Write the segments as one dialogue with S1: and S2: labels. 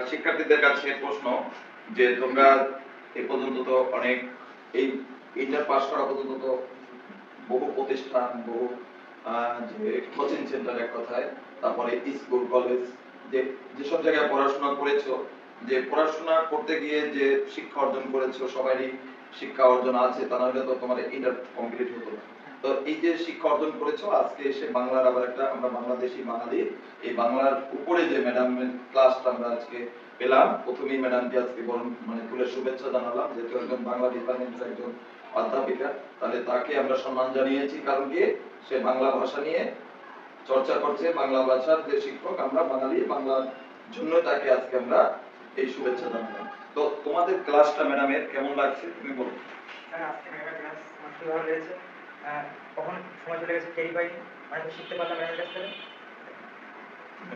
S1: শিক্ষার্থীদের কাছে প্রশ্ন যে তোমরা এ পর্যন্ত তো অনেক এই ইন্টার পাস করা পর্যন্ত তো বহু প্রতিষ্ঠান বহু যে কোচিং সেন্টার এক কথায়, তারপরে স্কুল কলেজ যে যেসব জায়গায় পড়াশোনা করেছো, যে পড়াশোনা করতে গিয়ে যে শিক্ষা অর্জন করেছো, সবারই শিক্ষা অর্জন আছে, তা নাহলে তো তোমার ইন্টার কমপ্লিট হতো না। তো এই যে শিক্ষা অর্জন করেছো, আজকে এসে বাংলার আবার একটা, আমরা বাংলাদেশি বাঙালি, এই বাংলার উপরে যে ম্যাডামের ক্লাসটা আমরা আজকে পেলাম, প্রথমেই ম্যাডামকে আজকে বরং মানে তুলে শুভেচ্ছা জানালাম, যেহেতু একজন বাংলা ডিপার্টমেন্টের একজন অধ্যাপিকা, তাহলে তাকে আমরা সম্মান জানিয়েছি, কারণ কি সে বাংলা ভাষা নিয়ে চর্চা করছে, বাংলা ভাষার যে শিক্ষক, আমরা বাঙালি, বাংলার জন্য তাকে আজকে আমরা এই শুভেচ্ছা জানালাম। তো তোমাদের ক্লাসটা ম্যাডামের কেমন লাগছে তুমি বলো।
S2: আজকে ম্যাডামের ক্লাস আমার খুব ভালো লেগেছে। কখন সময় চলে গেছে টেরি পাইনি, অনেক শিখতে পারলাম ম্যাডামের কাছ থেকে।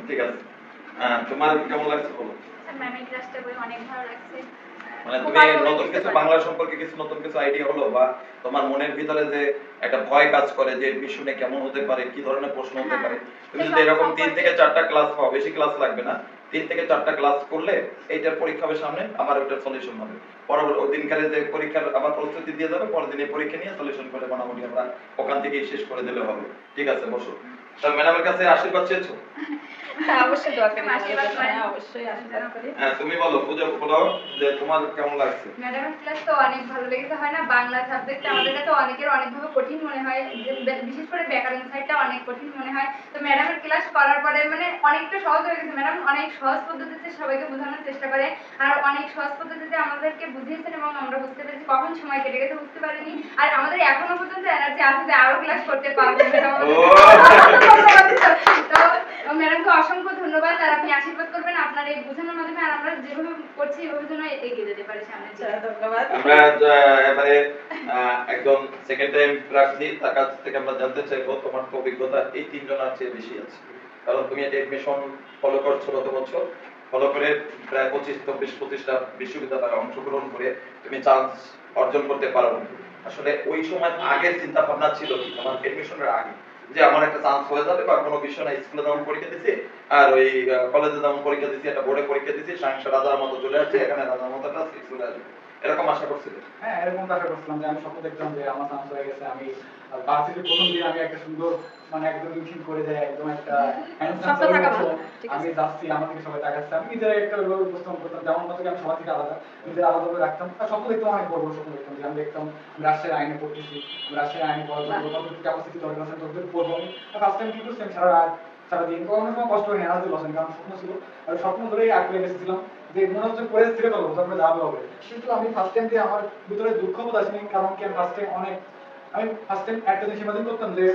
S1: ঠিক আছে, তোমার কেমন লাগছে বলো।
S3: ম্যামের ক্লাসটা করে অনেক ভালো লাগছে।
S1: মানে তুমি নতুন কিছু বাংলা সম্পর্কে কিছু নতুন কিছু আইডিয়া হলো, বা তোমার মনের ভিতরে যে একটা ভয় কাজ করে যে মিশনে কেমন হতে পারে, কি ধরনের প্রশ্ন হতে পারে, তুমি যদি এরকম 3 থেকে 4টা ক্লাস পাও, বেশি ক্লাস লাগবে না, 3 থেকে 4টা ক্লাস করলে এইটার পরীক্ষা হবে সামনে, আবার ওটার সলিউশন হবে, পরবর্তী ওই দিনকারে যে পরীক্ষার আবার প্রস্তুতি দিয়ে যাবে, পরের দিনে পরীক্ষা নিয়ে সলিউশন করে মোটামুটি আমরা ওখান থেকেই শেষ করে দিলে হবে। ঠিক আছে, বসো। তা ম্যাডামের কাছে আশীর্বাদ চেয়েছো?
S4: অবশ্যই দোয়া করি, অবশ্যই আশীর্বাদ করি।
S1: হ্যাঁ, তুমি বলো, পূজা বলো যে তোমার কেমন লাগছে।
S3: ম্যাডামের ক্লাস তো অনেক ভালো লেগেছে। হয় না, বাংলা সাবজেক্ট আমাদের কাছে অনেকের অনেকভাবে কঠিন মনে হয়, বিশেষ করে ব্যাকরণ সাইডটা অনেক কঠিন মনে হয়। তো ম্যাডামের ক্লাস করার পরে মানে অনেকটা সহজ হয়ে গেছে। ম্যাডাম অনেক সহজ পদ্ধতিতে সবাইকে বোঝানোর চেষ্টা করে, আর অনেক সহজ পদ্ধতিতে আমাদেরকে বুঝিয়েছেন, এবং আমরা বুঝতে পেরেছি কখন সময় কেটে গেছে বুঝতে পারিনি। আর আমাদের এখনো পর্যন্ত এনার্জি আছে যে আরো ক্লাস করতে পারবো। তো ম্যাডামকে অসংখ্য ধন্যবাদ, আর আপনি আশীর্বাদ করবেন আপনার এই বোঝানোর মাধ্যমে, আর আমরা যেভাবে করছি এভাবে যেন এগিয়ে যেতে পারি সামনে।
S4: ধন্যবাদ।
S1: আমরা এবারে একদম সেকেন্ড টাইম প্রার্থী, তার কাছ থেকে আমরা জানতে চাইবো তোমার তো অভিজ্ঞতা এই 3 জনের চেয়ে বেশি আছে, কারণ তুমি এটা এডমিশন ফলো করছো গত বছর, ফলো করে প্রায় 25-26টা বিশ্ববিদ্যালয়ে অংশগ্রহণ করে তুমি চান্স অর্জন করতে পারো। আসলে ওই সময় আগের চিন্তা ভাবনা ছিল কি তোমার এডমিশনের আগে, যে আমার একটা চান্স হয়ে যাবে, বা কোনো বিষয় না, স্কুলে যেমন পরীক্ষা দিছি আর ওই কলেজে যেমন পরীক্ষা দিছি, একটা বোর্ডে পরীক্ষা দিছি, সাংসা রাজার মতো চলে আসছে, এখানে রাজার মতো একটা সিট চলে আসবে, এরকম আশা করছিল?
S2: হ্যাঁ, এরকম আশা করছিলাম যে আমি স্বপ্ন দেখতাম যে আমার চান্স হয়ে গেছে, আমি ভার্সিটির প্রথম দিন আমি একটা সুন্দর মানে একদম মিছিল করে যাই, একদম একটা
S4: স্বপ্ন থাকা ভালো।
S2: আমি যাচ্ছি, আমার দিকে সবাই তাকাচ্ছে, আমি নিজের একটা রোল উপস্থাপন করতাম, যেমন মতো আমি সবার থেকে আলাদা, নিজের আলাদা করে রাখতাম। আর স্বপ্ন দেখতাম, অনেক বড় বড় স্বপ্ন দেখতাম যে আমি দেখতাম আমি রাজশাহীর আইনে পড়তেছি, রাজশাহীর আইনে পড়ার জন্য যতটুকু ক্যাপাসিটি দরকার আছে ততটুকু পড়বো। আমি ফার্স্ট টাইম কি করছি, আমি সারাদিন কোনো সময় কষ্ট হয়নি, এনার্জি লস হয়নি, কারণ স্বপ্ন ছিল, আর স্বপ্ন ধরেই আঁকড়ে গেছিলাম যে মনে হচ্ছে করে স্থিরে চলবো, তারপরে যাবে হবে। কিন্তু আমি ফার্স্ট টাইম দিয়ে আমার ভিতরে দুঃখ বোধ আসেনি, কারণ কি আমি ফার্স্ট টাইম একটা জিনিস ইমাজিন করতাম যে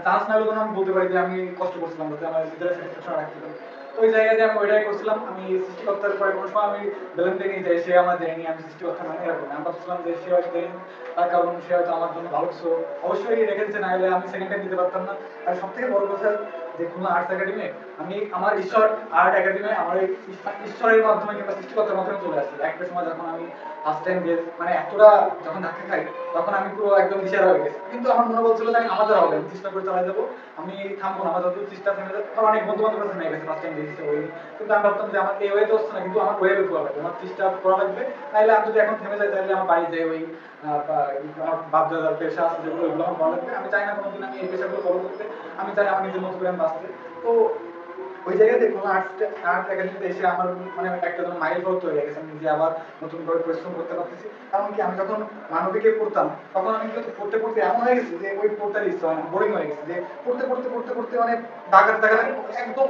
S2: চান্স না হলে আমি বলতে পারি যে আমি কষ্ট করছিলাম, যাতে আমার নিজের স্যাটিসফ্যাকশন রাখতে পারি। তো ওই জায়গাতে আমি ওইটাই করছিলাম। আমি সৃষ্টিকর্তার পরে কোনো সময় আমি বেলুন দিয়ে নিয়ে যাই, সে আমার দেয়নি, আমি সৃষ্টিকর্তা মানে এরকম আমি ভাবছিলাম যে সে হয়তো দেয়নি, তার কারণ সে হয়তো আমার জন্য ভালো কিছু অবশ্যই রেখে দিচ্ছে, না হলে আমি সেকেন্ড টাইম দিতে পারতাম না। আর সব থেকে বড় কথা যে খুলনা আর্টস একাডেমি, আমি আমার ঈশ্বর আর্ট একাডেমি আমার ঈশ্বরের মাধ্যমে কিংবা সৃষ্টিকর্তার মাধ্যমে চলে আসছে। একটা সময় যখন আমি ফার্স্ট টাইম দিয়ে মানে এতটা যখন ধাক্কা খাই, তখন আমি পুরো একদম দিশারা হয়ে গেছি। কিন্তু আমার মনে বলছিল যে আমি আমাদের হবে, আমি চেষ্টা করে চালাই যাবো, আমি থামবো না, আমার যত চেষ্টা থেমে যাবে। আমার অনেক বন্ধু বান্ধব থেমে গেছে ফার্স্ট টাইম দিয়ে চেষ্টা করি, কিন্তু আমি ভাবতাম যে আমার এই ওয়েতে হচ্ছে না, কিন্তু আমার ওয়েবে করা লাগবে, আমার চেষ্টা করা লাগবে, নাহলে আমি যদি এখন থেমে যাই তাহলে আমার বাড়ি যাই ওই আমার বাপ দাদার পেশা আছে যেগুলো, ওইগুলো আমার ভালো লাগবে। আমি চাই না কোনোদিন আমি এই পেশাগুলো ফলো করতে, আমি চাই আমার নিজের মতো করে আমি বাঁচতে। তো ওই জায়গায় দেখুন আর্ট একাডেমিতে এসে আমার মানে একটা যেন মাইল ফলক হয়ে গেছে, আমি নিজে আবার নতুন করে পরিশ্রম করতে পারতেছি। কারণ কি আমি যখন মানবিকে পড়তাম, তখন আমি কিন্তু পড়তে পড়তে এমন হয়ে গেছে যে ওই পড়তার ইচ্ছা হয় না, বোরিং হয়ে গেছে, যে পড়তে পড়তে পড়তে পড়তে মানে দাগাতে একদম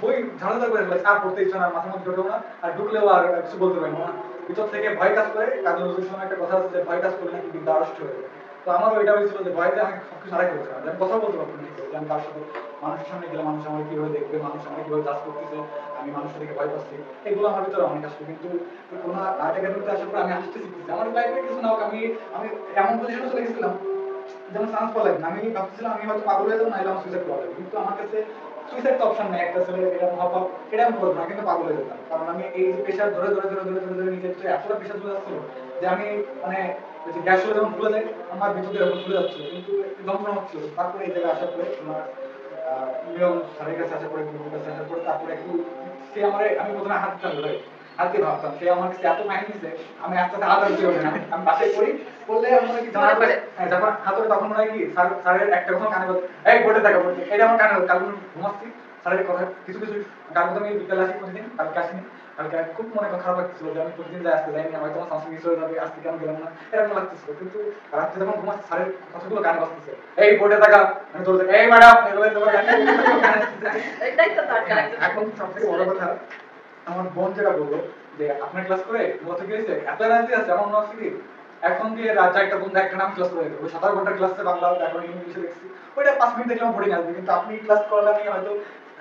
S2: বই ঝাড়া করে ফেলেছে, আর পড়তে ইচ্ছা না, মাথার মধ্যে ঢুকেও না, আর ঢুকলেও আর কিছু বলতে পারি না, ভিতর থেকে ভয় কাজ করে। কাজী নজরুল ইসলামের একটা কথা আছে যে ভয় কাজ করলে নাকি বিদ্যা আড়ষ্ট হয়ে যায়। তো আমার ওইটা হয়েছিল যে ভয়তে আমি সবকিছু হারাই ফেলছিলাম, আমি কথা বলতে পারতাম না, যে আমি কার সাথে মানুষের সামনে গেলে মানুষ আমাকে কিভাবে দেখবে, মানুষ আমাকে কিভাবে জাজ করতেছে, আমি মানুষের দিকে ভয় পাচ্ছি, এগুলো আমার ভিতরে অনেক আসলো। কিন্তু কোনো আর্ট একাডেমিতে আসার পর আমি আসতে শিখতেছি, আমার লাইফে কিছু না হোক, আমি আমি এমন পজিশনে চলে গেছিলাম যেমন চান্স পাওয়া লাগবে না। আমি ভাবছিলাম আমি হয়তো পাগল হয়ে যাবো, নাহলে আমার সুইসাইড করা লাগবে, কিন্তু আমার কাছে সুইসাইড তো অপশন নেই। একটা ছেলে এটা মহাপাপ, এটা আমি করবো না, কিন্তু পাগল হয়ে যেতাম, কারণ আমি এই যে প্রেশার ধরে ধরে ধরে ধরে ধরে ধরে নিজের ভিতরে এতটা প্রেশার চলে যাচ্ছিল যে আমি মানে গ্যাস হলে যেমন ফুলে যায়, আমার ভিতরে এরকম ফুলে যাচ্ছিল, কিন্তু যন্ত্রণা হচ্ছিল। তারপরে এই জায়গায় আসার পরে তোমার নিয়ম স্যারের কাছে আসার পরে, গুরুর কাছে আসার পরে, তারপরে একটু সে আমারে আমি প্রথমে হাত দিয়ে ভাবতাম, সে আমার কাছে এত মাইন্ড দিছে, আমি আস্তে আস্তে হাত আর দিয়ে ওঠে না, আমি বাসায় পড়ি, পড়লে আমার কি
S4: মনে পড়ে।
S2: যখন হাত ওঠে তখন মনে হয় কি স্যারের একটা কথা কানে বলে, এই বোর্ডে থাকা পড়ছে, এটা আমার কানে কাল ঘুমাচ্ছি, স্যারের কথা কিছু কিছু, কাল আমি বিকেলে আসি প্রতিদিন, কালকে আসিনি, কালকে খুব মনে খারাপ লাগছিল যে আমি প্রতিদিন যাই আসতে যাইনি, হয়তো আমার সামনে মিস হয়ে যাবে, আজকে কেন গেলাম না, এরকম লাগতেছিল। কিন্তু রাত্রে যখন ঘুমাচ্ছি স্যারের কথাগুলো কানে বাজতেছে, এই বোর্ডে থাকা, আমি তোর এই ম্যাডাম এগুলো তোমার কানে
S4: এটাই তো দরকার একজন
S2: এখন সবথেকে বড় কথা, আমার বোন যেটা বললো যে আপনার ক্লাস করে মতো কি হয়েছে, এত এনার্জি আছে আমার মনে হচ্ছে কি এখন দিয়ে রাত 4টা পর্যন্ত একটা নাম ক্লাস করে দেবো, ওই 17 ঘন্টার ক্লাসে বাংলা এখন ইংলিশে দেখছি, ওইটা 5 মিনিট দেখলাম বোরিং আসবে, কিন্তু আপনি ক্লাস করলে আমি হয়তো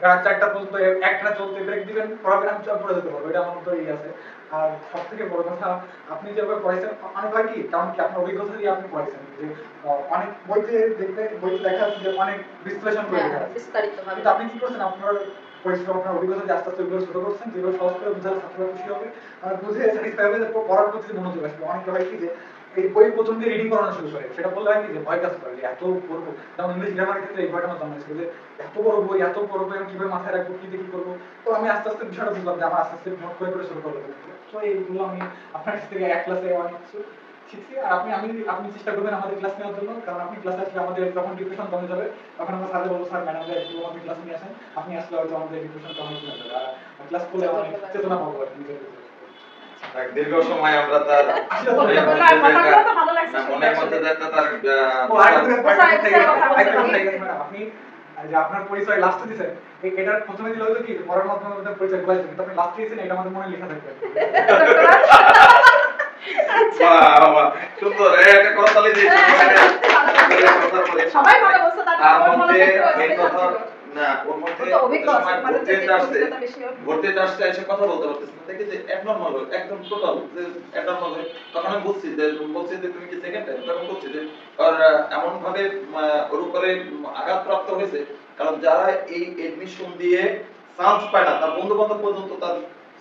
S2: রাত 4টা পর্যন্ত একটা চলতে ব্রেক দিবেন, পড়াবেন, আমি চল পড়ে যেতে পারবো, এটা আমার মতো ইয়ে আছে। আর সব থেকে বড় কথা, আপনি যেভাবে পড়াইছেন অনেক হয় কি, কারণ কি আপনার অভিজ্ঞতা দিয়ে আপনি পড়াইছেন, যে অনেক বইতে দেখবে, বইতে লেখা আছে যে অনেক বিশ্লেষণ করে লেখা আছে,
S4: বিস্তারিত ভাবে
S2: কিন্তু আপনি কি করছেন, আপনার পরিশ্রম, আপনার অভিজ্ঞতা দিয়ে আস্তে আস্তে ওইগুলো ছোট করছেন, যেগুলো সহজ করে বুঝালে ছাত্ররা খুশি হবে, আর বুঝে স্যাটিসফাই হবে, যে পড়ার প্রতি মনোযোগ আসবে। অনেকে হয় কি যে এই বই প্রথম দিয়ে রিডিং করানো শুরু করে, সেটা বললে হয় কি যে ভয় কাজ করে যে এত পড়বো, যেমন ইংলিশ গ্রামারের ক্ষেত্রে এই ভয়টা আমার জন্ম হয়েছিল যে এত বড় বই আমি কিভাবে মাথায় রাখবো, কি দিয়ে কি করবো। তো আমি আস্তে আস্তে বিষয়টা বুঝলাম যে আমার আস্তে আস্তে নোট করে করে শুরু করবো। তো এইগুলো আমি আপনার কাছ থেকে এক ক্লাসে অনেক কিছু শিখছি। আর আপনি চেষ্টা করবেন আমাদের ক্লাস নেওয়ার জন্য, কারণ আপনি ক্লাস আসলে আমাদের যখন ডিপ্রেশন কমে যাবে, তখন আমরা স্যারকে বলবো, স্যার ম্যাডামরা একটু আমাদের ক্লাস নিয়ে আসেন, আপনি আসলে হয়তো আমাদের ডিপ্রেশন কমে যাবে, আর ক্লাস করলে অনেক চেতনা পাবো আর কি নিজের ভিতরে।
S1: দীর্ঘ সময় আমরা তার
S2: আসলে তো
S1: মনের মধ্যে
S4: কথাগুলো তো ভালো লাগছে
S1: না, মনের মধ্যে যে একটা তার
S2: ও আরেকটা কথা
S4: স্যার,
S2: থেকে
S4: কথা বলতে
S2: আরেকটা কথা
S4: হবে।
S2: থেকে ম্যাডাম, আপনি যে আপনার পরিচয় লাস্টে দিয়েছেন, এটার প্রথমে দিলে হলো কি পরের মাধ্যমে আমাদের পরিচয় বলেছেন, কিন্তু আপনি লাস্টে দিয়েছেন, এটা আমাদের মনে লেখা থাকবে।
S1: বাহ বাহ সুন্দর, একটা করতালি দিই
S4: সবাই ভালো বলছে, তারপর
S1: তার
S4: আমার মনে
S1: মধ্যে
S4: হচ্ছে
S1: এই কথা না, ওর মধ্যে
S4: তো অভিজ্ঞ আছে,
S1: সময়
S4: মানে
S1: ভর্তিতে আসছে,
S4: অভিজ্ঞতা বেশি হবে।
S1: ভর্তিতে আসছে এসে কথা বলতে পারতেছে না, দেখি যে অ্যাবনরমাল একদম টোটাল যে অ্যাবনরমাল, তখন আমি বলছি যে তুমি কি সেকেন্ড টাইম, তখন বলছি যে আর এমন ভাবে ওর উপরে আঘাতপ্রাপ্ত হয়েছে, কারণ যারা এই এডমিশন দিয়ে চান্স পায় না, তার বন্ধু বান্ধব পর্যন্ত তার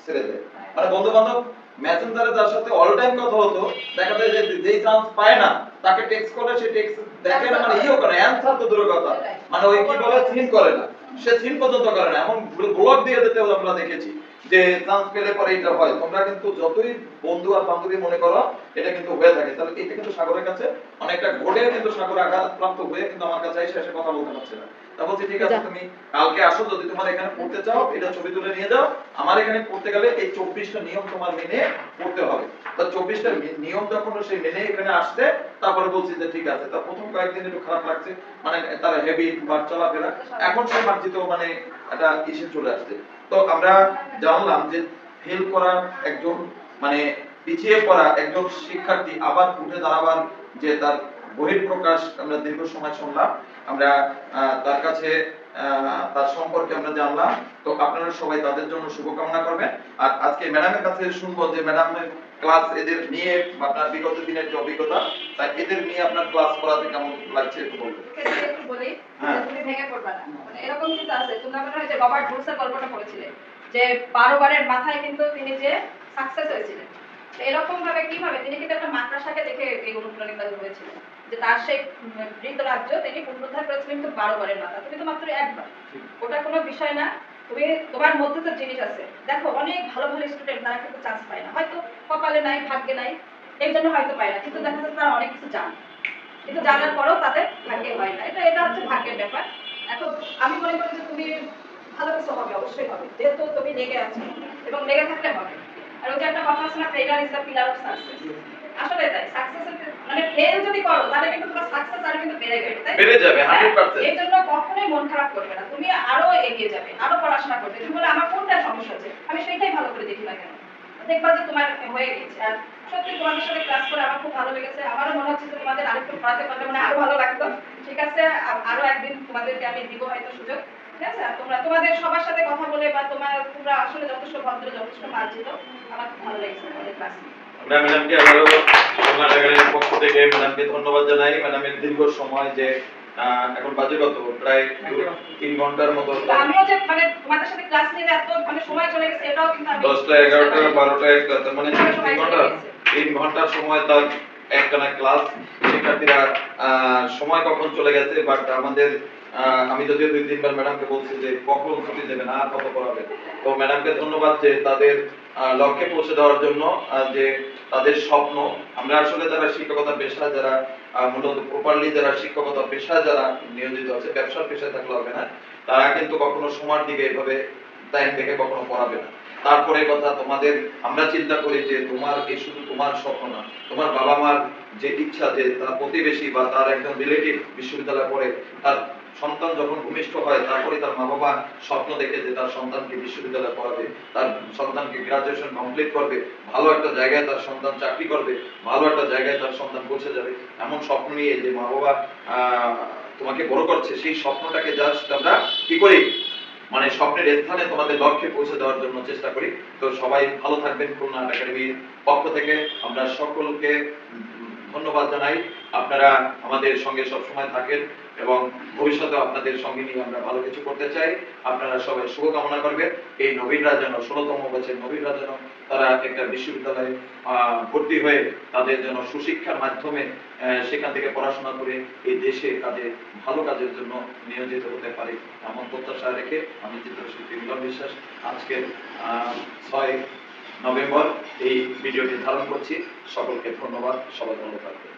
S1: ছেড়ে দেয়, মানে বন্ধু বান্ধব মেসেঞ্জারে যার সাথে অল টাইম কথা হতো, দেখা যায় যে যেই চান্স পায় না তাকে টেক্সট করে, সে টেক্সট দেখে না, মানে ইও করে অ্যানসার তো দূরের কথা, মানে ওই কি বলে সিন করে না, সে সিন পর্যন্ত করে না, এমন ব্লক দিয়ে দিতে আমরা দেখেছি যে চান্স পেলে পরে এটা হয়। তোমরা কিন্তু যতই বন্ধু আর বান্ধবী মনে করো, এটা কিন্তু হয়ে থাকে। তাহলে এটা কিন্তু সাগরের কাছে অনেকটা ঘটে, কিন্তু সাগর আঘাতপ্রাপ্ত হয়ে কিন্তু আমার কাছে এসে কথা বলতে পারছে না। তা বলছি ঠিক আছে, তুমি কালকে আসো, যদি তোমার এখানে পড়তে চাও এটা ছবি তুলে নিয়ে যাও, আমার এখানে পড়তে গেলে এই 24টা নিয়ম তোমার মেনে পড়তে হবে। তা 24টা নিয়ম যখন সে মেনে এখানে আসছে, তারপরে বলছি যে ঠিক আছে। তা প্রথম কয়েকদিন একটু খারাপ লাগছে, মানে তার হেবিট বা চলাফেরা, এখন সে মার্জিত, মানে একটা ইসে চলে আসছে। তো আমরা জানলাম যে ফেল করা একজন, মানে পিছিয়ে পড়া একজন শিক্ষার্থী আবার উঠে দাঁড়াবার যে তার বহিঃপ্রকাশ আমরা দীর্ঘ সময় শুনলাম, আমরা তার কাছে তার সম্পর্কে আমরা জানলাম। তো আপনারা সবাই তাদের জন্য শুভকামনা করবেন। আর আজকে ম্যাডামের কাছে শুনবো যে ম্যাডামের ক্লাস এদের নিয়ে, আপনার বিগত দিনের যে অভিজ্ঞতা, তাই এদের নিয়ে আপনার ক্লাস করাতে কেমন লাগছে একটু বলবেন।
S4: একটু বলি,
S1: হ্যাঁ।
S4: তুমি ভেঙে পড়বা না, মানে এরকম কিন্তু আছে। তোমরা মনে হয় যে রবার্ট ব্রুসের গল্পটা পড়েছিলে, যে 12 বারের মাথায় কিন্তু তিনি যে সাকসেস হয়েছিলেন। তো এরকম ভাবে কিভাবে তিনি কিন্তু একটা মাদ্রাসাকে দেখে এই অনুপ্রাণিত হয়েছিলেন, যে তার সেই মৃত রাজ্য তিনি পুনরুদ্ধার করেছিলেন কিন্তু 12 বারের মাথা, তুমি তো মাত্র একবার। ওটা কোনো বিষয় না, তুমি তোমার মধ্যে তো জিনিস আছে। দেখো অনেক ভালো ভালো স্টুডেন্ট, তারা কিন্তু চান্স পায় না, হয়তো কপালে নাই, ভাগ্যে নাই, এই জন্য হয়তো পায় না, কিন্তু দেখা যাচ্ছে তারা অনেক কিছু জানে, কিন্তু জানার পরেও তাদের ভাগ্যে হয় না। এটা হচ্ছে ভাগ্যের ব্যাপার। এখন আমি মনে করি যে তুমি ভালো কিছু হবে, অবশ্যই হবে, যেহেতু তুমি লেগে আছো, এবং লেগে থাকলে হবে। আর ওই যে একটা কথা আছে না, failure is the pillar of success, আসলে তাই। সাকসেসের মানে ফেল যদি করো, তাহলে কিন্তু তোমার সাকসেস আর কিন্তু বেড়ে যাবে, তাই
S1: বেড়ে যাবে 100%।
S4: এই জন্য কখনোই মন খারাপ করবে না, তুমি আরো এগিয়ে যাবে, আরো পড়াশোনা করবে। তুমি বলে আমার কোনটা সমস্যা আছে, আমি সেইটাই ভালো করে দেখি না কেন, দেখবা যে তোমার হয়ে গেছে। আর সত্যি তোমাদের সাথে ক্লাস করে আমার খুব ভালো লেগেছে, আমারও মনে হচ্ছে যে তোমাদের আরেকটু পড়াতে পারলে মানে আরো ভালো লাগতো। ঠিক আছে, আরো একদিন তোমাদেরকে আমি দিব হয়তো সুযোগ, ঠিক আছে? আর তোমাদের সবার সাথে কথা বলে বা তোমরা আসলে যথেষ্ট ভদ্র, যথেষ্ট মার্জিত, আমার খুব ভালো লেগেছে তোমাদের ক্লাস।
S1: আমরা ম্যাডামকে আবারও কর্ণাটকের পক্ষ থেকে ম্যাডামকে ধন্যবাদ জানাই। ম্যাডামের দীর্ঘ সময় যে এখন বাজে কত, প্রায় 3 ঘন্টার মতো,
S4: আমিও যে মানে তোমাদের সাথে ক্লাস নিতে এত মানে সময় চলে গেছে, এটাও কিন্তু আমি
S1: 10টা 11টা 12টা 1টা, তার মানে 3 ঘন্টার সময় তার একটানা ক্লাস। শিক্ষার্থীরা সময় কখন চলে গেছে, বাট আমাদের আমি যদিও 2-3 বার ম্যাডামকে বলছি যে কখন ছুটি দেবেন আর কত পড়াবেন, তো ম্যাডামকে ধন্যবাদ যে তাদের লক্ষ্যে পৌঁছে দেওয়ার জন্য, যে তাদের স্বপ্ন। আমরা আসলে যারা শিক্ষকতা পেশা, যারা মূলত প্রপারলি যারা শিক্ষকতা পেশা যারা নিয়োজিত আছে, ব্যবসার পেশায় থাকলে হবে না, তারা কিন্তু কখনো সময়ের দিকে এভাবে টাইম দেখে কখনো পড়াবে না। তারপরে কথা তোমাদের, আমরা চিন্তা করি যে তোমার এই শুধু তোমার স্বপ্ন না, তোমার বাবা মার যে ইচ্ছা যে তার প্রতিবেশী বা তার একজন রিলেটিভ বিশ্ববিদ্যালয়ে পড়ে, তার সন্তান যখন ভূমিষ্ঠ হয় তারপরে তার মা বাবা স্বপ্ন দেখে যে তার সন্তানকে বিশ্ববিদ্যালয়ে পড়াবে, তার সন্তানকে গ্রাজুয়েশন কমপ্লিট করবে, ভালো একটা জায়গায় তার সন্তান চাকরি করবে, ভালো একটা জায়গায় তার সন্তান পৌঁছে যাবে, এমন স্বপ্ন নিয়ে যে মা বাবা তোমাকে বড় করছে, সেই স্বপ্নটাকে জাস্ট আমরা কি করি, মানে স্বপ্নের স্থানে তোমাদের লক্ষ্যে পৌঁছে দেওয়ার জন্য চেষ্টা করি। তো সবাই ভালো থাকবেন। খুলনা আর্ট একাডেমির পক্ষ থেকে আমরা সকলকে ধন্যবাদ জানাই। আপনারা আমাদের সঙ্গে সবসময় থাকেন এবং ভবিষ্যতে আপনাদের সঙ্গে নিয়ে আমরা ভালো কিছু করতে চাই। আপনারা সবাই শুভকামনা করবেন। এই নবীনরা যেন 16তম বছর নবীনরা যেন তারা একটা বিশ্ববিদ্যালয়ে ভর্তি হয়ে তাদের যেন সুশিক্ষার মাধ্যমে সেখান থেকে পড়াশোনা করে এই দেশে কাজে ভালো কাজের জন্য নিয়োজিত হতে পারে, এমন প্রত্যাশা রেখে আমি চিত্রশিল্পী মিলন বিশ্বাস আজকের 6 নভেম্বর এই ভিডিওটি ধারণ করছি। সকলকে ধন্যবাদ। সবাই ভালো থাকবেন।